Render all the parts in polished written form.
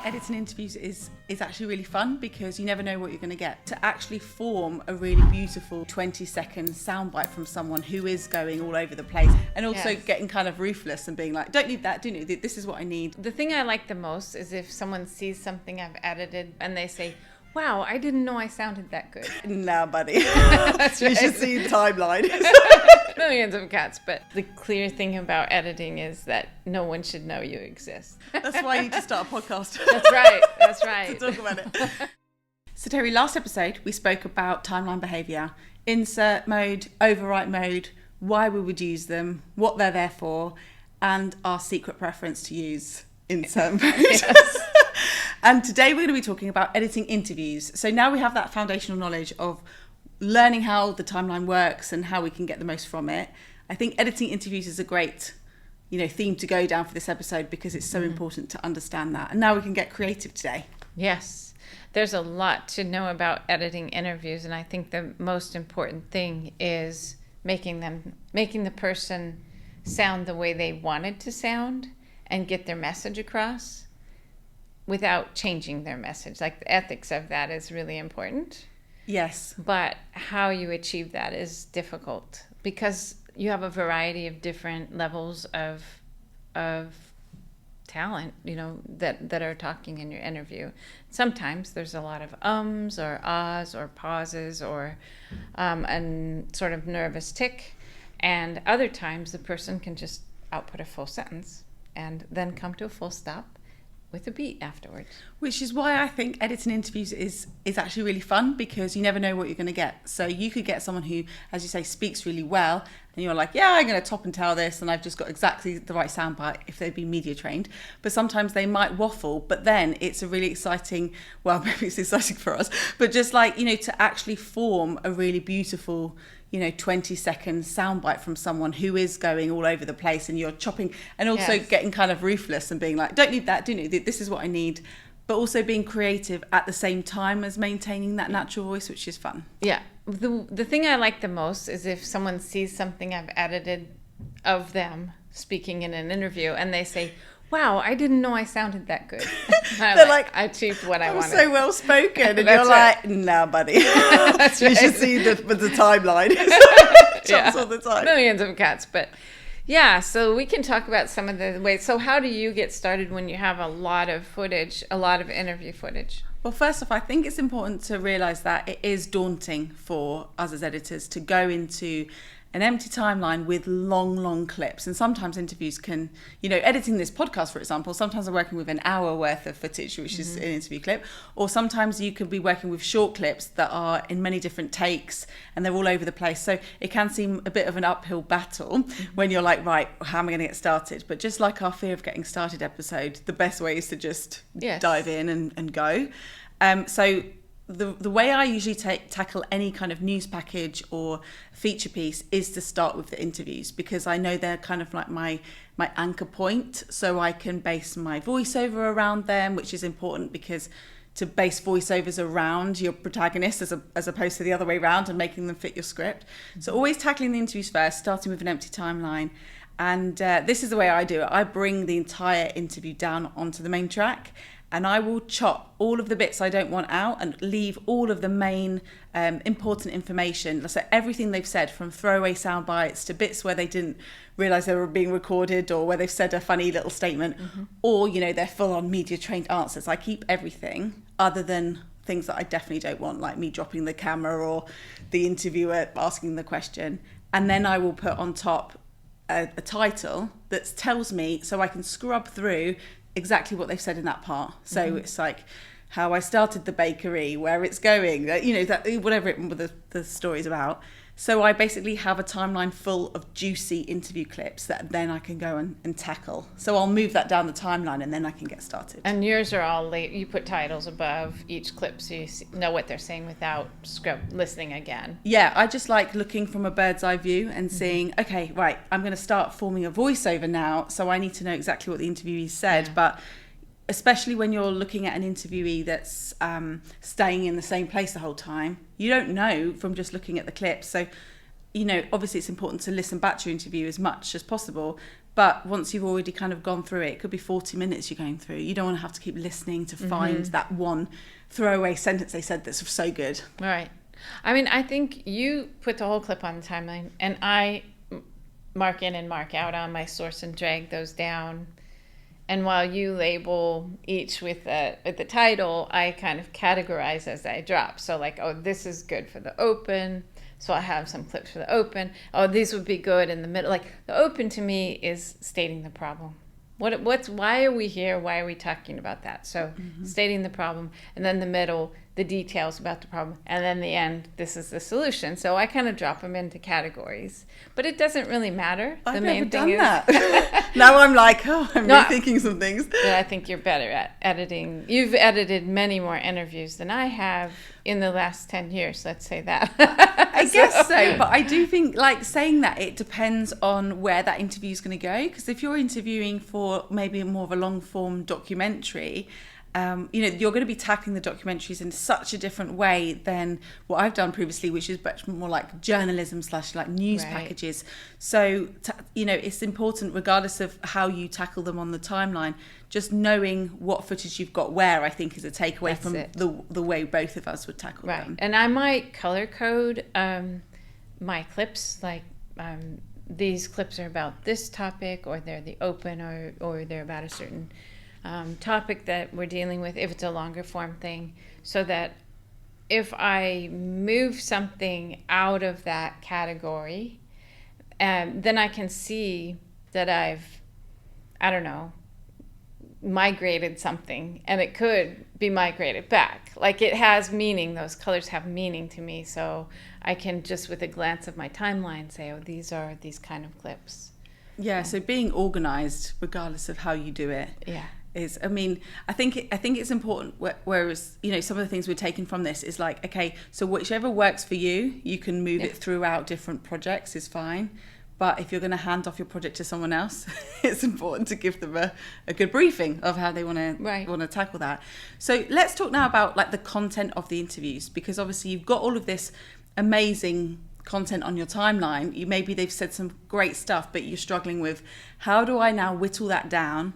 Editing interviews is actually really fun because you never know what you're going to get. To actually form a really beautiful 20-second soundbite from someone who is going all over the place and also getting kind of ruthless and being like, don't need that, do you? This is what I need. The thing I like the most is if someone sees something I've edited and they say, wow, I didn't know I sounded that good. Nah, buddy. That's right. You should see the timeline. Millions of cats. But the clear thing about editing is that no one should know you exist. That's why you need to start a podcast. That's right. That's right. To talk about it. So Terri, last episode we spoke about timeline behaviour, insert mode, overwrite mode, why we would use them, what they're there for, and our secret preference to use insert mode. Yes. And today we're going to be talking about editing interviews. So now we have that foundational knowledge of learning how the timeline works and how we can get the most from it. I think editing interviews is a great, theme to go down for this episode because it's so important to understand that. And now we can get creative today. Yes. There's a lot to know about editing interviews, and I think the most important thing is making the person sound the way they wanted to sound and get their message across without changing their message. Like, the ethics of that is really important. Yes. But how you achieve that is difficult because you have a variety of different levels of talent, that are talking in your interview. Sometimes there's a lot of ums or ahs or pauses or a sort of nervous tick. And other times the person can just output a full sentence and then come to a full stop with a beat afterwards. Which is why I think editing interviews is actually really fun because you never know what you're going to get. So you could get someone who, as you say, speaks really well and you're like, yeah, I'm going to top and tail this and I've just got exactly the right soundbite if they've been media trained. But sometimes they might waffle, but then it's a really exciting, well, maybe it's exciting for us, but just like, to actually form a really beautiful 20-second soundbite from someone who is going all over the place and you're chopping and also getting kind of ruthless and being like, don't need that, do you? This is what I need. But also being creative at the same time as maintaining that natural voice, which is fun. Yeah. The thing I like the most is if someone sees something I've edited of them speaking in an interview and they say, wow, I didn't know I sounded that good. They're like, I achieved what I wanted. So well spoken. And you're like, nah, buddy. That's right. You should see the timeline. Chops all the time. Millions of cats. But yeah, so we can talk about some of the ways. So how do you get started when you have a lot of footage, a lot of interview footage? Well, first off, I think it's important to realise that it is daunting for us as editors to go into an empty timeline with long clips. And sometimes interviews can, editing this podcast, for example, sometimes I'm working with an hour worth of footage, which is an interview clip. Or sometimes you could be working with short clips that are in many different takes and they're all over the place. So it can seem a bit of an uphill battle when you're like, right, how am I going to get started? But just like our fear of getting started episode, the best way is to just dive in and go. So the way I usually tackle any kind of news package or feature piece is to start with the interviews because I know they're kind of like my anchor point, so I can base my voiceover around them, which is important because to base voiceovers around your protagonist as opposed to the other way around and making them fit your script. So always tackling the interviews first, starting with an empty timeline. And this is the way I do it. I bring the entire interview down onto the main track and I will chop all of the bits I don't want out and leave all of the main important information. So everything they've said, from throwaway sound bites to bits where they didn't realise they were being recorded or where they've said a funny little statement or, their full-on media-trained answers. I keep everything other than things that I definitely don't want, like me dropping the camera or the interviewer asking the question. And then I will put on top a title that tells me so I can scrub through exactly what they've said in that part. So it's like how I started the bakery, where it's going, that whatever the story's about. So I basically have a timeline full of juicy interview clips that then I can go and tackle. So I'll move that down the timeline and then I can get started. And yours are all late. You put titles above each clip so you know what they're saying without listening again. Yeah, I just like looking from a bird's eye view and seeing, okay, right, I'm going to start forming a voiceover now. So I need to know exactly what the interviewee said. But especially when you're looking at an interviewee that's staying in the same place the whole time, you don't know from just looking at the clips. So, obviously it's important to listen back to your interview as much as possible, But once you've already kind of gone through it, it could be 40 minutes you're going through. You don't want to have to keep listening to find that one throwaway sentence they said that's so good. Right. I mean, I think you put the whole clip on the timeline, and I mark in and mark out on my source and drag those down. And while you label each with the title, I kind of categorize as I drop. So like, oh, this is good for the open. So I have some clips for the open. Oh, these would be good in the middle. Like the open to me is stating the problem. Why are we here? Why are we talking about that? So stating the problem, and then the middle, the details about the problem, and then the end, this is the solution. So I kind of drop them into categories, but it doesn't really matter. I've never done that. Now I'm like, rethinking some things. But I think you're better at editing. You've edited many more interviews than I have in the last 10 years, let's say that. I guess so, but I do think, like, saying that it depends on where that interview is going to go, because if you're interviewing for maybe more of a long form documentary, you're going to be tackling the documentaries in such a different way than what I've done previously, which is much more like journalism / like news packages. So, it's important, regardless of how you tackle them on the timeline, just knowing what footage you've got where, I think, is a takeaway from the way both of us would tackle them. And I might color code my clips, like these clips are about this topic, or they're the open, or they're about a certain topic that we're dealing with, if it's a longer form thing, so that if I move something out of that category, then I can see that I've, migrated something, and it could be migrated back. Like, it has meaning. Those colors have meaning to me, so I can just with a glance of my timeline say, oh, these are these kind of clips. Yeah, so being organized, regardless of how you do it. Yeah. I think it's important, whereas, some of the things we're taking from this is like, okay, so whichever works for you, you can move it throughout different projects, is fine. But if you're going to hand off your project to someone else, it's important to give them a good briefing of how they want to tackle that. So let's talk now about like the content of the interviews, because obviously you've got all of this amazing content on your timeline. Maybe they've said some great stuff, but you're struggling with, how do I now whittle that down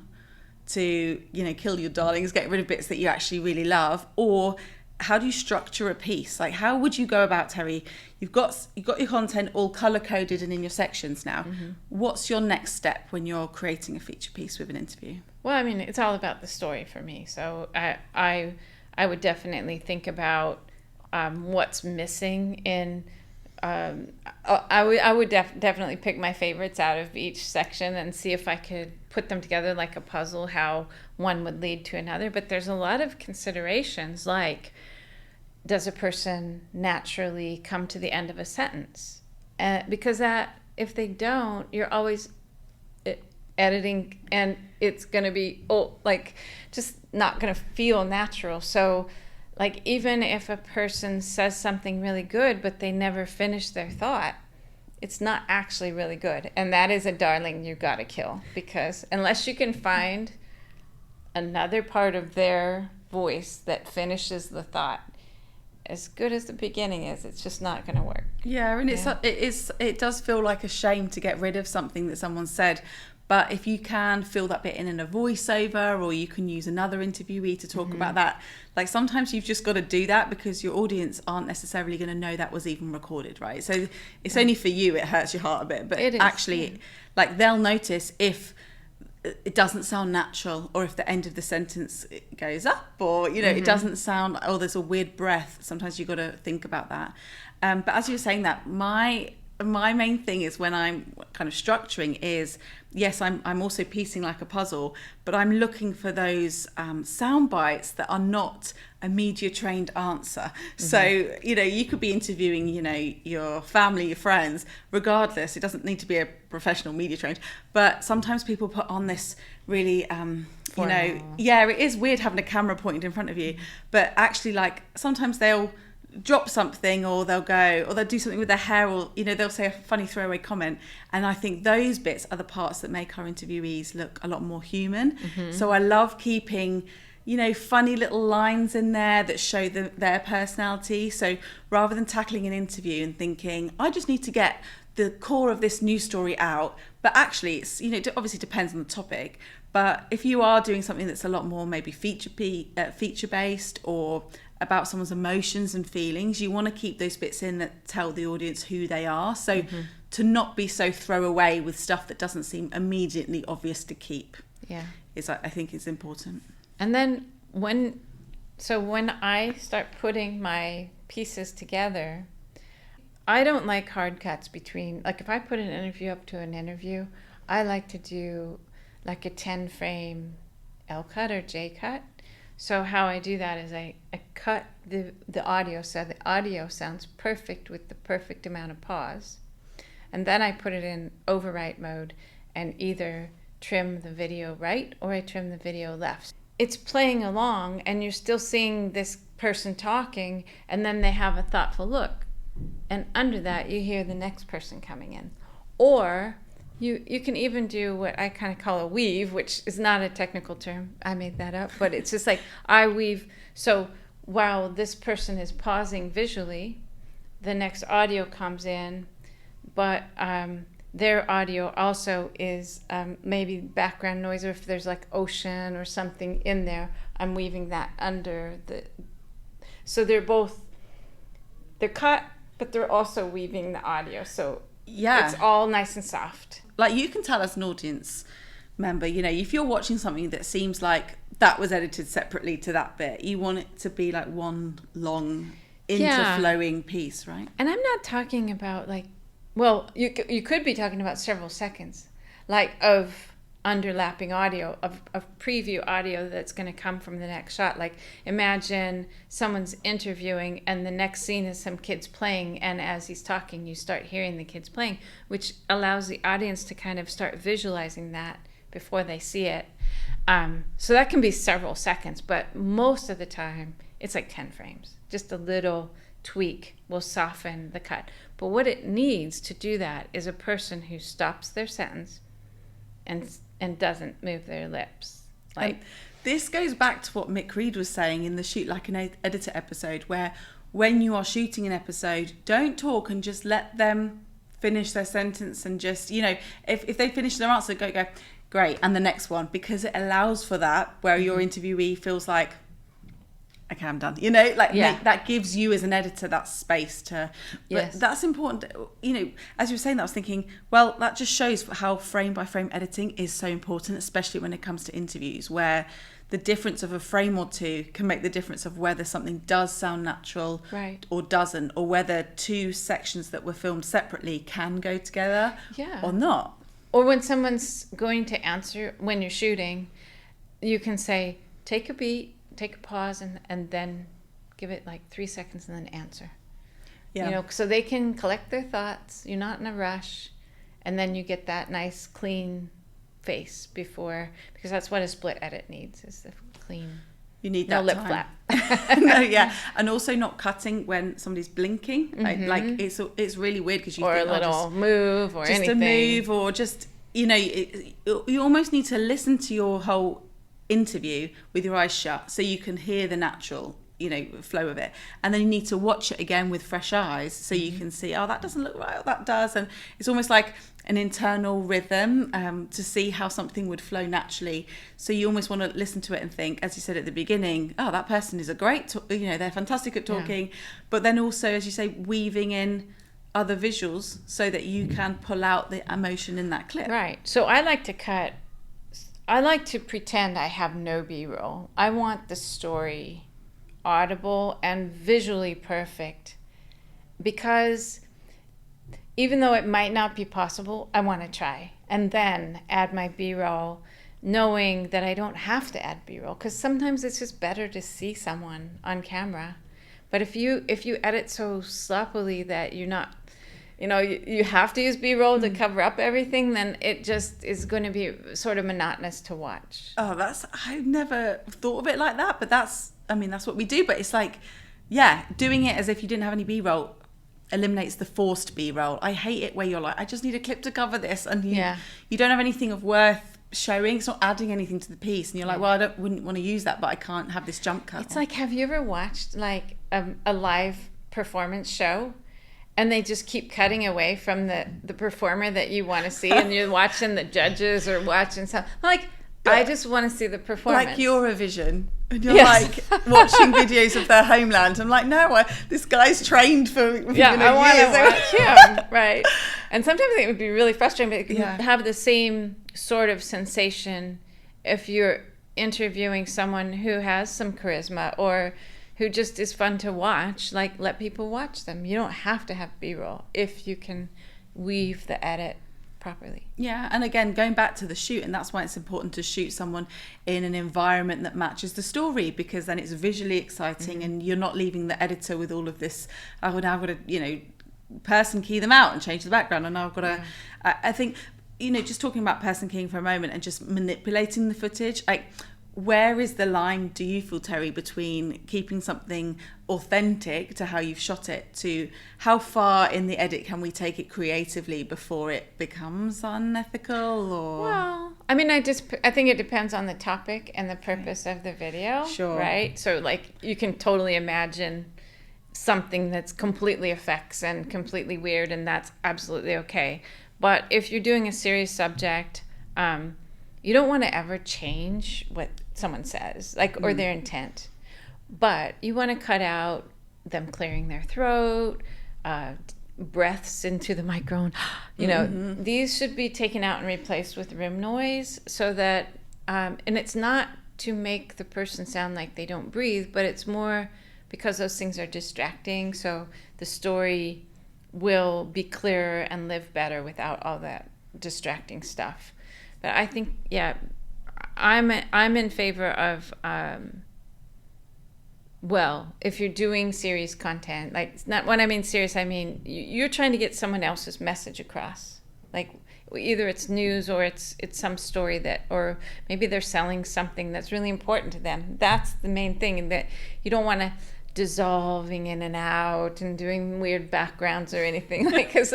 to, kill your darlings, get rid of bits that you actually really love? Or how do you structure a piece? Like, how would you go about, Terri? You've got your content all color coded and in your sections now. What's your next step when you're creating a feature piece with an interview? Well, I mean, it's all about the story for me. So I would definitely think about what's missing in. I would definitely pick my favorites out of each section and see if I could put them together like a puzzle, how one would lead to another. But there's a lot of considerations, like, does a person naturally come to the end of a sentence? Because if they don't, you're always editing, and it's going to be just not going to feel natural. So, like, even if a person says something really good, but they never finish their thought, it's not actually really good. And that is a darling you got to kill, because unless you can find another part of their voice that finishes the thought, as good as the beginning is, it's just not going to work. Yeah, and it does feel like a shame to get rid of something that someone said. But if you can fill that bit in a voiceover, or you can use another interviewee to talk about that, like, sometimes you've just got to do that because your audience aren't necessarily going to know that was even recorded, right? So it's only for you, it hurts your heart a bit, but actually, like, they'll notice if it doesn't sound natural, or if the end of the sentence goes up, or it doesn't sound, there's a weird breath. Sometimes you've got to think about that. But as you were saying that, my main thing is, when I'm kind of structuring, is, yes, I'm also piecing like a puzzle, but I'm looking for those sound bites that are not a media trained answer. So, you could be interviewing, your family, your friends, regardless. It doesn't need to be a professional media trained, but sometimes people put on this really, it is weird having a camera pointed in front of you, but actually, like, sometimes they'll drop something, or they'll do something with their hair, or they'll say a funny throwaway comment, and I think those bits are the parts that make our interviewees look a lot more human. So I love keeping funny little lines in there that show their personality. So rather than tackling an interview and thinking, I just need to get the core of this news story out, but actually it's, you know, it obviously depends on the topic, but if you are doing something that's a lot more maybe feature based or about someone's emotions and feelings, you want to keep those bits in that tell the audience who they are. So to not be so throwaway with stuff that doesn't seem immediately obvious to keep, is, I think, is important. And then when I start putting my pieces together, I don't like hard cuts between, like if I put an interview up to an interview, I like to do like a 10 frame L cut or J cut. So how I do that is I cut the audio so the audio sounds perfect with the perfect amount of pause. And then I put it in overwrite mode and either trim the video right or I trim the video left. It's playing along and you're still seeing this person talking, and then they have a thoughtful look. And under that, you hear the next person coming in. Or you can even do what I kind of call a weave, which is not a technical term. I made that up. But it's just like I weave. So while this person is pausing visually, the next audio comes in. But their audio also is maybe background noise, or if there's like ocean or something in there, I'm weaving that under the... So they're cut, but they're also weaving the audio, so it's all nice and soft. Like you can tell as an audience member, you know, if you're watching something that seems like that was edited separately to that bit, you want it to be like one long interflowing piece, right? And I'm not talking about like, well, you could be talking about several seconds, like of underlapping audio, of preview audio that's going to come from the next shot. Like imagine someone's interviewing and the next scene is some kids playing, and as he's talking you start hearing the kids playing, which allows the audience to kind of start visualizing that before they see it. So that can be several seconds, but most of the time it's like 10 frames. Just a little tweak will soften the cut. But what it needs to do that is a person who stops their sentence and doesn't move their lips. Like, and this goes back to what Mick Reed was saying in the Shoot Like an Editor episode, where when you are shooting an episode, don't talk and just let them finish their sentence, and just, you know, if they finish their answer, go great, and the next one, because it allows for that, where your interviewee feels like, okay, I'm done. You know, like that gives you as an editor that space to. But that's important. You know, as you were saying that, I was thinking, well, that just shows how frame by frame editing is so important, especially when it comes to interviews, where the difference of a frame or two can make the difference of whether something does sound natural or doesn't, or whether two sections that were filmed separately can go together or not. Or when someone's going to answer, when you're shooting, you can say, take a beat, take a pause, and then give it like 3 seconds and then answer. You know, so they can collect their thoughts. You're not in a rush, and then you get that nice clean face before, because that's what a split edit needs, is the clean. You need that lip time. flap. And also not cutting when somebody's blinking. Like it's really weird, because you think, a little move or just anything. Just a move, or just, you know, you almost need to listen to your whole interview with your eyes shut, so you can hear the natural, you know, flow of it, and then you need to watch it again with fresh eyes, so you can see, oh, that doesn't look right, oh, that does, and it's almost like an internal rhythm to see how something would flow naturally. So you almost want to listen to it and think, as you said at the beginning, oh, that person is you know, they're fantastic at talking, but then also, as you say, weaving in other visuals so that you can pull out the emotion in that clip. Right. So I like to pretend I have no B-roll. I want the story audible and visually perfect, because even though it might not be possible, I want to try and then add my B-roll, knowing that I don't have to add B-roll, because sometimes it's just better to see someone on camera. But if you edit so sloppily that you're not, you know, you have to use B-roll to cover up everything, then it just is going to be sort of monotonous to watch. Oh, I've never thought of it like that, but that's what we do. But it's like, doing it as if you didn't have any B-roll eliminates the forced B-roll. I hate it where you're like, I just need a clip to cover this, and you don't have anything of worth showing. It's not adding anything to the piece, and you're like, well, wouldn't want to use that, but I can't have this jump cut. It's like, have you ever watched like a live performance show, and they just keep cutting away from the performer that you want to see, and you're watching the judges or watching something. Like, I just want to see the performance. Like Eurovision. And you're like watching videos of their homeland. I'm like, no, this guy's trained for I want to watch him. Right. And sometimes it would be really frustrating, but you can have the same sort of sensation if you're interviewing someone who has some charisma or who just is fun to watch. Like, let people watch them. You don't have to have B-roll if you can weave the edit properly. Yeah, and again, going back to the shoot, and that's why it's important to shoot someone in an environment that matches the story, because then it's visually exciting and you're not leaving the editor with all of this, now I've got to, person key them out and change the background, and now I've got to, I think, just talking about person keying for a moment and just manipulating the footage, like, where is the line, do you feel, Terri, between keeping something authentic to how you've shot it to how far in the edit can we take it creatively before it becomes unethical? Or well, I mean, I think it depends on the topic and the purpose of the video. Sure. Right? So, like, you can totally imagine something that's completely effects and completely weird, and that's absolutely okay. But if you're doing a serious subject, you don't want to ever change what someone says, like, or their intent. But you want to cut out them clearing their throat, breaths into the microphone. These should be taken out and replaced with room noise so that, and it's not to make the person sound like they don't breathe, but it's more because those things are distracting. So the story will be clearer and live better without all that distracting stuff. But I think, I'm in favor of, if you're doing serious content, like, not when I mean serious, I mean you're trying to get someone else's message across. Like, either it's news or it's some story that, or maybe they're selling something that's really important to them. That's the main thing, and that you don't want to dissolving in and out and doing weird backgrounds or anything, like, because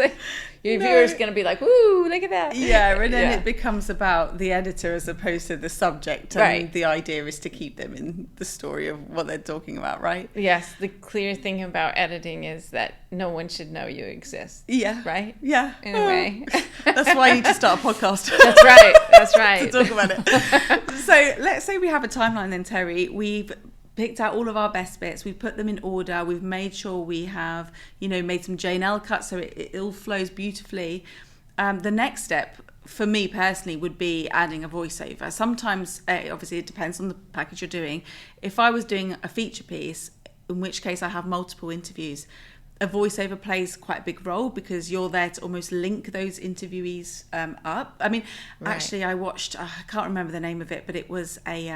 your viewer's going to be like, "Ooh, look at that!" Yeah, and then it becomes about the editor as opposed to the subject, and the idea is to keep them in the story of what they're talking about, right? Yes, the clear thing about editing is that no one should know you exist. Yeah, right. Yeah, in a way. That's why you need to start a podcast. That's right. That's right. To talk about it. So let's say we have a timeline then, Terri. We've picked out all of our best bits, we've put them in order, we've made sure we have, made some J&L cuts so it all flows beautifully. The next step, for me personally, would be adding a voiceover. Sometimes, obviously, it depends on the package you're doing. If I was doing a feature piece, in which case I have multiple interviews, a voiceover plays quite a big role because you're there to almost link those interviewees up. I mean, actually, I watched, I can't remember the name of it, but it was a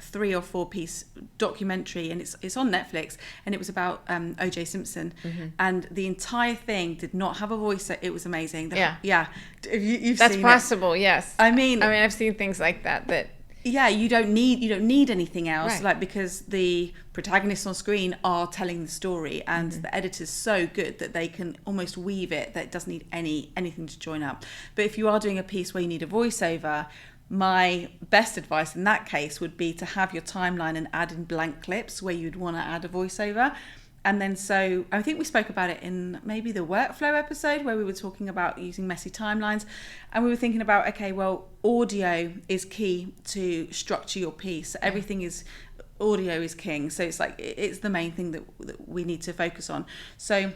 3 or 4 piece documentary, and it's on Netflix, and it was about O.J. Simpson, and the entire thing did not have a voice. It was amazing. You've that's seen possible. It. Yes, I mean I've seen things like that. You don't need anything else, like, because the protagonists on screen are telling the story, and the editor's so good that they can almost weave it that it doesn't need anything to join up. But if you are doing a piece where you need a voiceover, my best advice in that case would be to have your timeline and add in blank clips where you'd want to add a voiceover. And then, so I think we spoke about it in maybe the workflow episode where we were talking about using messy timelines, and we were thinking about, okay, well, audio is key to structure your piece. Everything is, audio is king. So it's like, it's the main thing that we need to focus on. So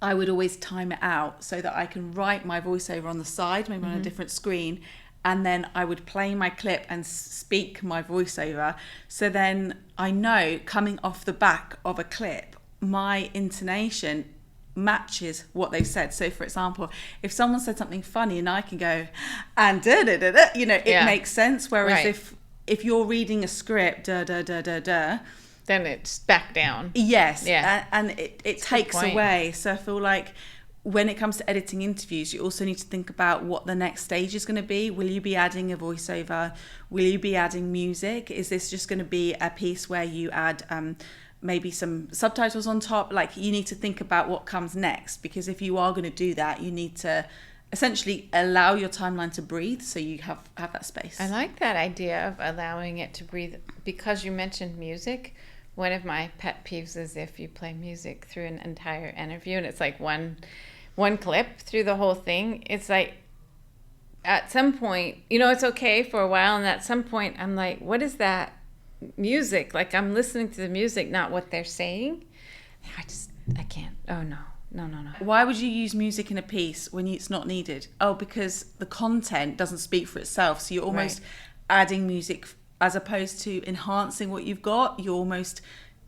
I would always time it out so that I can write my voiceover on the side, maybe on a different screen, and then I would play my clip and speak my voiceover. So then I know, coming off the back of a clip, my intonation matches what they said. So for example, if someone said something funny and I can go, and it makes sense. Whereas if you're reading a script, then it's back down. Yes. Yeah. And it takes away. So I feel like, when it comes to editing interviews, you also need to think about what the next stage is going to be. Will you be adding a voiceover? Will you be adding music? Is this just going to be a piece where you add maybe some subtitles on top? Like, you need to think about what comes next, because if you are going to do that, you need to essentially allow your timeline to breathe, so you have that space. I like that idea of allowing it to breathe, because you mentioned music. one of my pet peeves is if you play music through an entire interview and it's like one clip through the whole thing. It's like, at some point, it's okay for a while, and at some point I'm like, what is that music? Like, I'm listening to the music, not what they're saying. I can't. Oh, no. Why would you use music in a piece when it's not needed? Oh, because the content doesn't speak for itself. So you're almost adding music as opposed to enhancing what you've got. You're almost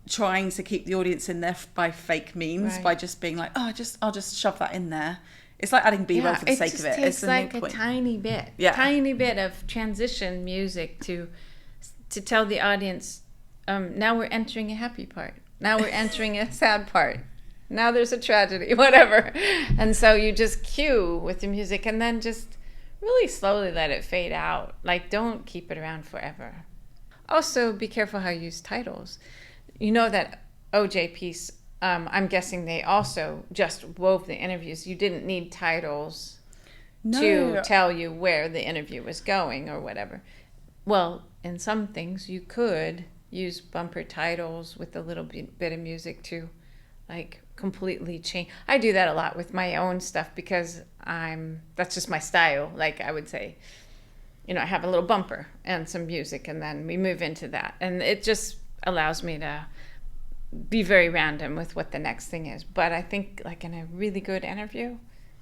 trying to keep the audience in there by fake means, by just being like, oh, I'll just shove that in there. It's like adding B-roll for the sake of it. It's like a tiny bit of transition music to tell the audience, now we're entering a happy part. Now we're entering a sad part. Now there's a tragedy, whatever. And so you just cue with the music and then just really slowly let it fade out. Like, don't keep it around forever. Also, be careful how you use titles. That OJ piece, I'm guessing they also just wove the interviews. You didn't need titles to tell you where the interview was going or whatever. Well, in some things you could use bumper titles with a little bit of music to like completely change. I do that a lot with my own stuff because that's just my style. Like, I would say, I have a little bumper and some music, and then we move into that, and it just allows me to be very random with what the next thing is. But I think, like, in a really good interview,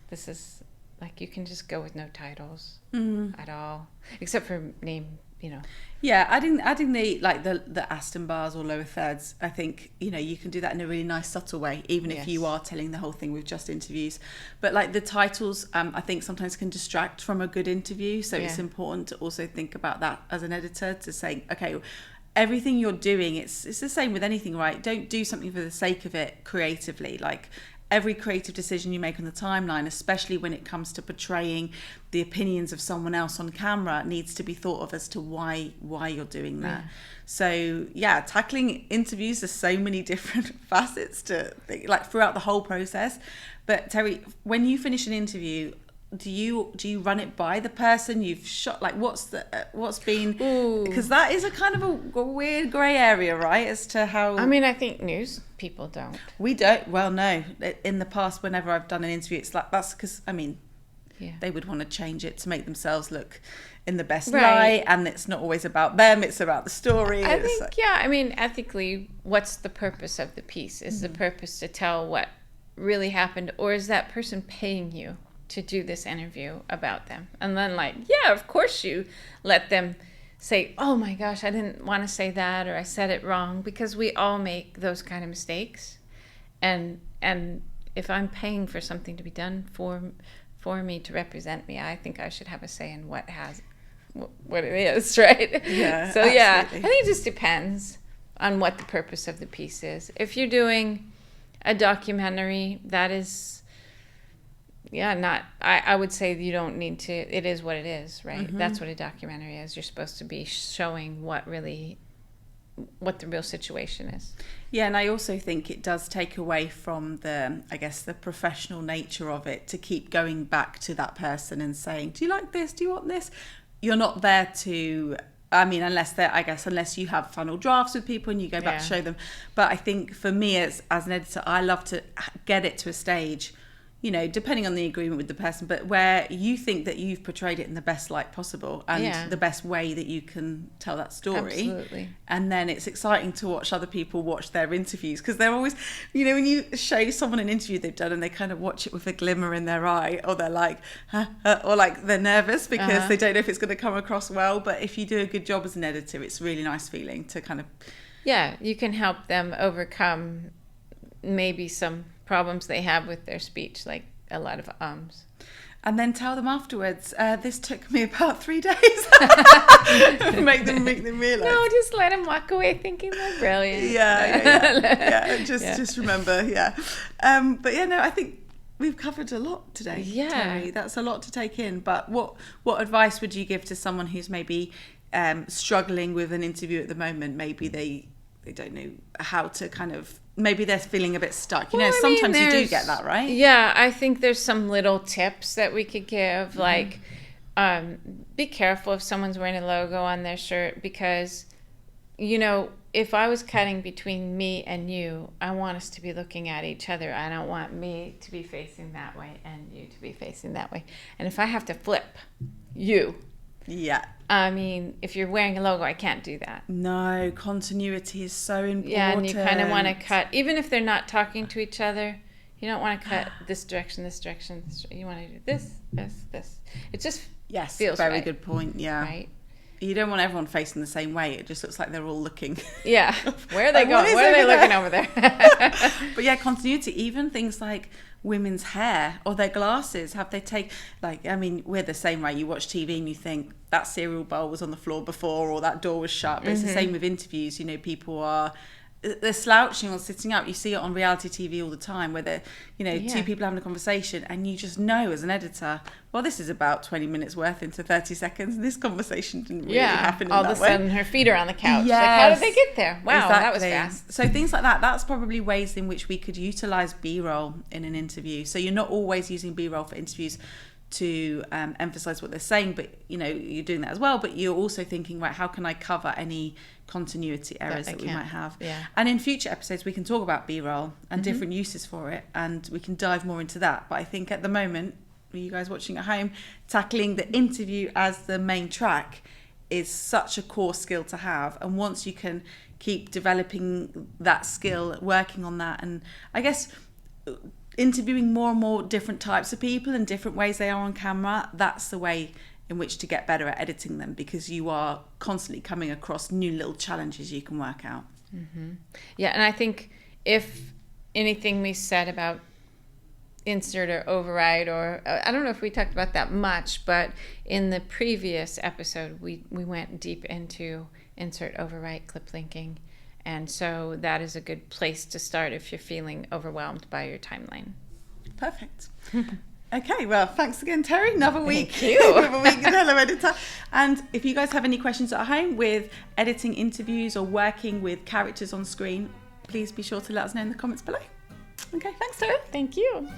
this is like, you can just go with no titles at all, except for name. Yeah, adding the Aston bars or lower thirds, I think you can do that in a really nice subtle way, even if you are telling the whole thing with just interviews. But like the titles, I think sometimes can distract from a good interview, so it's important to also think about that as an editor, to say, okay, everything you're doing, it's the same with anything, right? Don't do something for the sake of it creatively. Like, every creative decision you make on the timeline, especially when it comes to portraying the opinions of someone else on camera, needs to be thought of as to why you're doing that. So tackling interviews, there's so many different facets to like throughout the whole process. But Terri, when you finish an interview, do you run it by the person you've shot? Like, what's been, because that is a kind of a weird grey area, right, as to how. I mean, I think news people don't. We don't. Well, no. In the past, whenever I've done an interview, it's like, that's because, I mean, they would want to change it to make themselves look in the best light, and it's not always about them, it's about the story. I think, I mean, ethically, what's the purpose of the piece? Is the purpose to tell what really happened, or is that person paying you to do this interview about them? And then, like, of course you let them say, oh my gosh, I didn't want to say that, or I said it wrong, because we all make those kind of mistakes. And if I'm paying for something to be done for me, to represent me, I think I should have a say in what it is, right? Yeah. So absolutely. I think it just depends on what the purpose of the piece is. If you're doing a documentary, that is I would say you don't need to, it is what it is, right? That's what a documentary is. You're supposed to be showing what the real situation is. Yeah, and I also think it does take away from the professional nature of it, to keep going back to that person and saying, do you like this? Do you want this? You're not there to, I mean, unless you have final drafts with people and you go back to show them. But I think for me as an editor, I love to get it to a stage, depending on the agreement with the person, but where you think that you've portrayed it in the best light possible and the best way that you can tell that story. Absolutely. And then it's exciting to watch other people watch their interviews, because they're always, when you show someone an interview they've done and they kind of watch it with a glimmer in their eye, or they're like, or like they're nervous because they don't know if it's going to come across well. But if you do a good job as an editor, it's a really nice feeling to kind of... Yeah, you can help them overcome maybe some problems they have with their speech, like a lot of ums. And then tell them afterwards, this took me about 3 days. make them realise. No, just let them walk away thinking they're brilliant. Just remember, but I think we've covered a lot today, Terri. That's a lot to take in. But what advice would you give to someone who's maybe struggling with an interview at the moment? Maybe they don't know how to kind of, maybe they're feeling a bit stuck. Sometimes you do get that, right? Yeah, I think there's some little tips that we could give, like be careful if someone's wearing a logo on their shirt, because you know, if I was cutting between me and you, I want us to be looking at each other. I don't want me to be facing that way and you to be facing that way. And if I have to flip you, yeah, I mean, if you're wearing a logo, I can't do that. No, continuity is so important. Yeah, and you kind of want to cut, even if they're not talking to each other, you don't want to cut this direction, this direction. You want to do this, this, this. It just feels very right. good point, yeah. Right? You don't want everyone facing the same way. It just looks like they're all looking. Yeah. Where are they going? Where are they looking over there? But yeah, continuity, even things like women's hair or their glasses. Have they we're the same, right? You watch TV and you think that cereal bowl was on the floor before or that door was shut. But it's the same with interviews. You know, people they're slouching or sitting up. You see it on reality TV all the time where they're, two people having a conversation and you just know as an editor, well, this is about 20 minutes worth into 30 seconds. And this conversation didn't really happen in that way. All of a sudden her feet are on the couch. Yes. Like, how did they get there? Wow, exactly. That was fast. So things like that's probably ways in which we could utilize B-roll in an interview. So you're not always using B-roll for interviews to emphasize what they're saying, but you're doing that as well, but you're also thinking, right, how can I cover any continuity errors that we might have? And in future episodes we can talk about B-roll and different uses for it, and we can dive more into that. But I think at the moment, for you guys watching at home, tackling the interview as the main track is such a core skill to have, and once you can keep developing that skill, working on that, and I guess interviewing more and more different types of people and different ways they are on camera, that's the way in which to get better at editing them, because you are constantly coming across new little challenges you can work out. Yeah, and I think if anything we said about insert or override, or I don't know if we talked about that much, but in the previous episode we went deep into insert, overwrite, clip linking. And so that is a good place to start if you're feeling overwhelmed by your timeline. Perfect. Okay, well, thanks again, Terri. Another week. Thank you. Another week in Hello Editor. And if you guys have any questions at home with editing interviews or working with characters on screen, please be sure to let us know in the comments below. Okay, thanks, Terri. Thank you.